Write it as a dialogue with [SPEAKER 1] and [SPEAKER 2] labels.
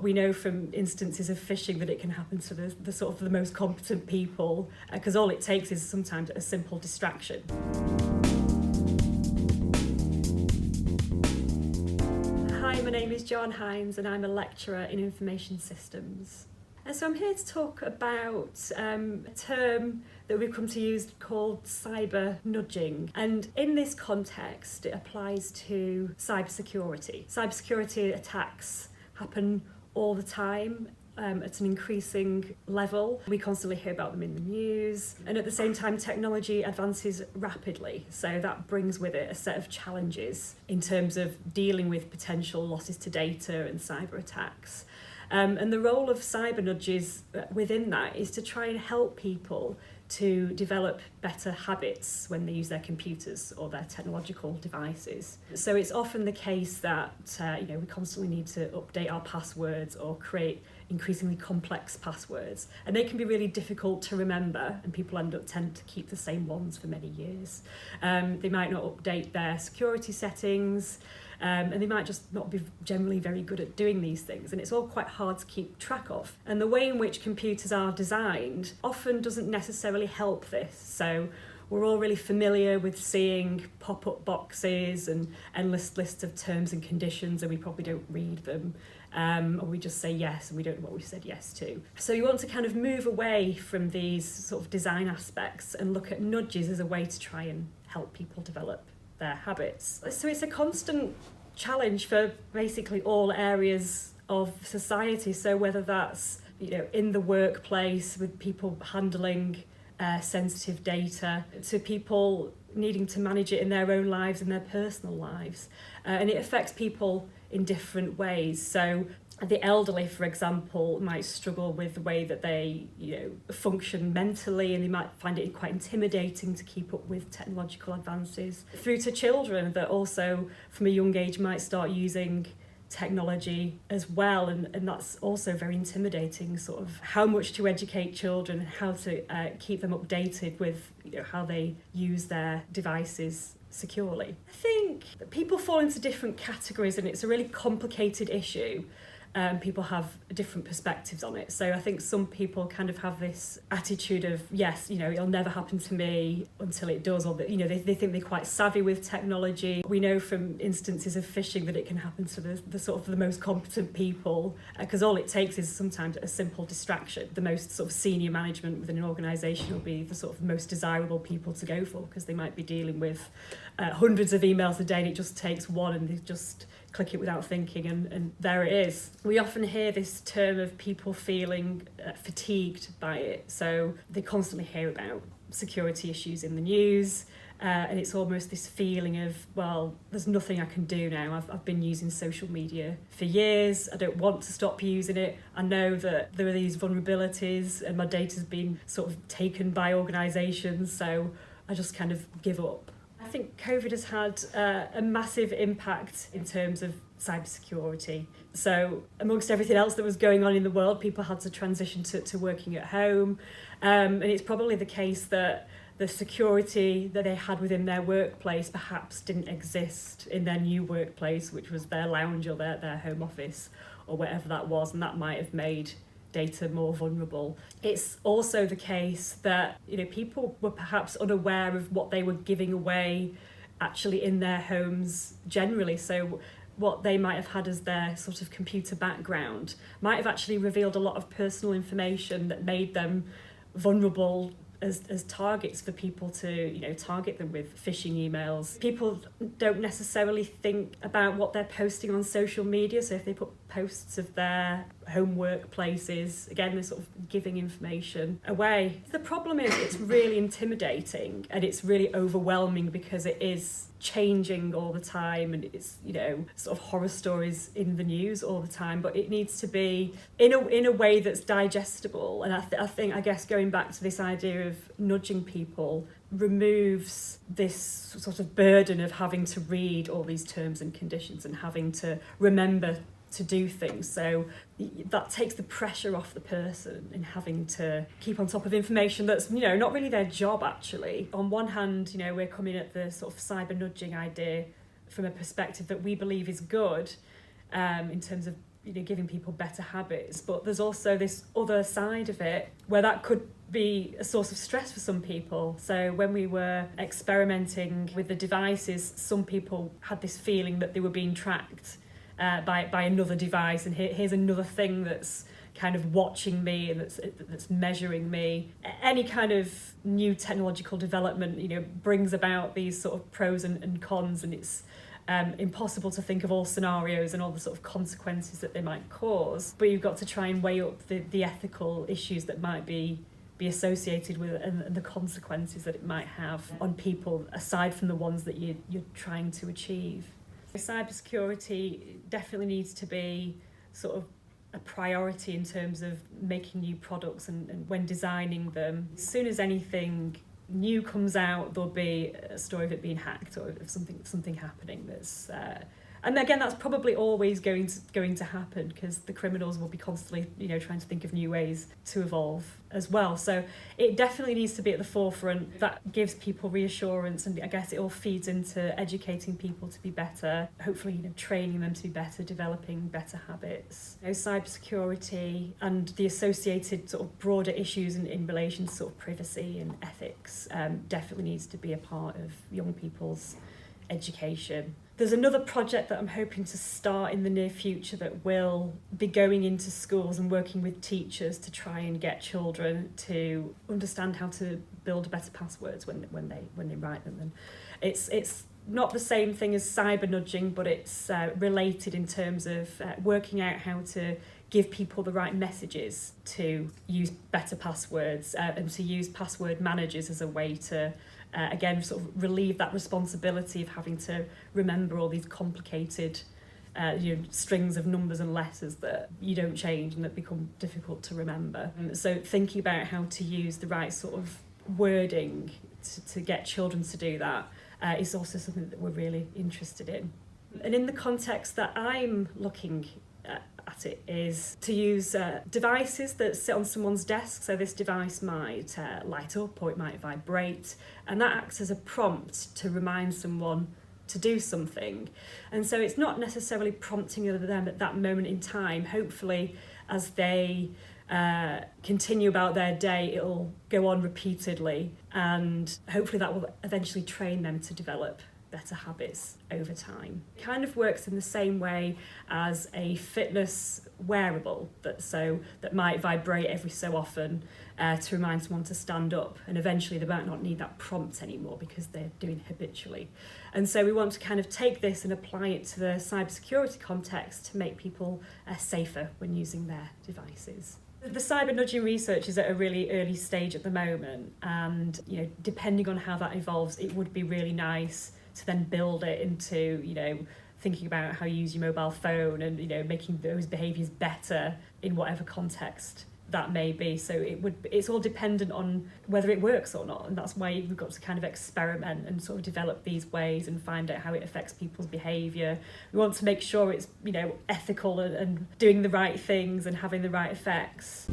[SPEAKER 1] we know from instances of phishing that it can happen to the sort of the most competent people, because all it takes is sometimes a simple distraction. Hi, my name is Joanne Hinds and I'm a lecturer in information systems. So I'm here to talk about a term that we've come to use called cyber nudging. And in this context, it applies to cybersecurity. Cybersecurity attacks happen all the time. At an increasing level. We constantly hear about them in the news, and at the same time technology advances rapidly, so that brings with it a set of challenges in terms of dealing with potential losses to data and cyber attacks. And the role of cyber nudges within that is to try and help people to develop better habits when they use their computers or their technological devices. So it's often the case that we constantly need to update our passwords or create increasingly complex passwords, and they can be really difficult to remember, and people tend to keep the same ones for many years. They might not update their security settings, and they might just not be generally very good at doing these things, and it's all quite hard to keep track of. And the way in which computers are designed often doesn't necessarily help this. So we're all really familiar with seeing pop-up boxes and endless lists of terms and conditions, and we probably don't read them. Or we just say yes and we don't know what we said yes to. So you want to kind of move away from these sort of design aspects and look at nudges as a way to try and help people develop their habits. So it's a constant challenge for basically all areas of society. So whether that's in the workplace with people handling sensitive data, to people needing to manage it in their own lives and their personal lives, and it affects people in different ways. So the elderly, for example, might struggle with the way that they function mentally, and they might find it quite intimidating to keep up with technological advances, through to children that also from a young age might start using technology as well, and that's also very intimidating, sort of how much to educate children and how to keep them updated with how they use their devices securely. I think that people fall into different categories, and it's a really complicated issue. People have different perspectives on it. So I think some people kind of have this attitude of, yes, it'll never happen to me until it does, or that, they think they're quite savvy with technology. We know from instances of phishing that it can happen to the sort of the most competent people, because all it takes is sometimes a simple distraction. The most sort of senior management within an organisation will be the sort of most desirable people to go for, because they might be dealing with hundreds of emails a day, and it just takes one, and they just click it without thinking, and there it is. We often hear this term of people feeling fatigued by it. So they constantly hear about security issues in the news, and it's almost this feeling of, well, there's nothing I can do now. I've been using social media for years. I don't want to stop using it. I know that there are these vulnerabilities and my data's been sort of taken by organisations, so I just kind of give up. I think COVID has had a massive impact in terms of cybersecurity. So amongst everything else that was going on in the world, people had to transition to working at home. And it's probably the case that the security that they had within their workplace perhaps didn't exist in their new workplace, which was their lounge or their home office or whatever that was, and that might have made data more vulnerable. It's also the case that people were perhaps unaware of what they were giving away actually in their homes generally. So what they might have had as their sort of computer background might have actually revealed a lot of personal information that made them vulnerable as targets for people to target them with phishing emails. People don't necessarily think about what they're posting on social media, so if they put posts of their home workplaces, again, they're sort of giving information away. The problem is it's really intimidating and it's really overwhelming because it is changing all the time, and it's sort of horror stories in the news all the time, but it needs to be in a way that's digestible. And I guess going back to this idea of nudging people removes this sort of burden of having to read all these terms and conditions and having to remember to do things. So that takes the pressure off the person in having to keep on top of information that's not really their job actually. On one hand, we're coming at the sort of cyber nudging idea from a perspective that we believe is good, in terms of giving people better habits, but there's also this other side of it where that could be a source of stress for some people. So when we were experimenting with the devices, some people had this feeling that they were being tracked by another device, and here's another thing that's kind of watching me and that's measuring me. Any kind of new technological development, brings about these sort of pros and cons, and it's impossible to think of all scenarios and all the sort of consequences that they might cause. But you've got to try and weigh up the ethical issues that might be associated with it, and the consequences that it might have on people aside from the ones that you're trying to achieve. Cybersecurity definitely needs to be sort of a priority in terms of making new products and when designing them. As soon as anything new comes out, there'll be a story of it being hacked or of something happening that's and again, that's probably always going to happen, because the criminals will be constantly trying to think of new ways to evolve as well. So it definitely needs to be at the forefront. That gives people reassurance, and I guess it all feeds into educating people to be better, hopefully training them to be better, developing better habits. Cybersecurity and the associated sort of broader issues in relation to sort of privacy and ethics definitely needs to be a part of young people's education. There's another project that I'm hoping to start in the near future that will be going into schools and working with teachers to try and get children to understand how to build better passwords when they write them. And it's not the same thing as cyber nudging, but it's related in terms of working out how to give people the right messages to use better passwords and to use password managers as a way to again sort of relieve that responsibility of having to remember all these complicated strings of numbers and letters that you don't change and that become difficult to remember. So thinking about how to use the right sort of wording to get children to do that is also something that we're really interested in. And in the context that I'm looking at it is to use devices that sit on someone's desk. So this device might light up or it might vibrate, and that acts as a prompt to remind someone to do something. And so it's not necessarily prompting them at that moment in time. Hopefully, as they continue about their day, it'll go on repeatedly, and hopefully that will eventually train them to develop better habits over time. It kind of works in the same way as a fitness wearable that might vibrate every so often to remind someone to stand up, and eventually they might not need that prompt anymore because they're doing it habitually. And so we want to kind of take this and apply it to the cybersecurity context to make people safer when using their devices. The cyber nudging research is at a really early stage at the moment, and depending on how that evolves, it would be really nice to then build it into thinking about how you use your mobile phone and making those behaviours better in whatever context that may be. So it's all dependent on whether it works or not, and that's why we've got to kind of experiment and sort of develop these ways and find out how it affects people's behaviour. We want to make sure it's ethical and doing the right things and having the right effects.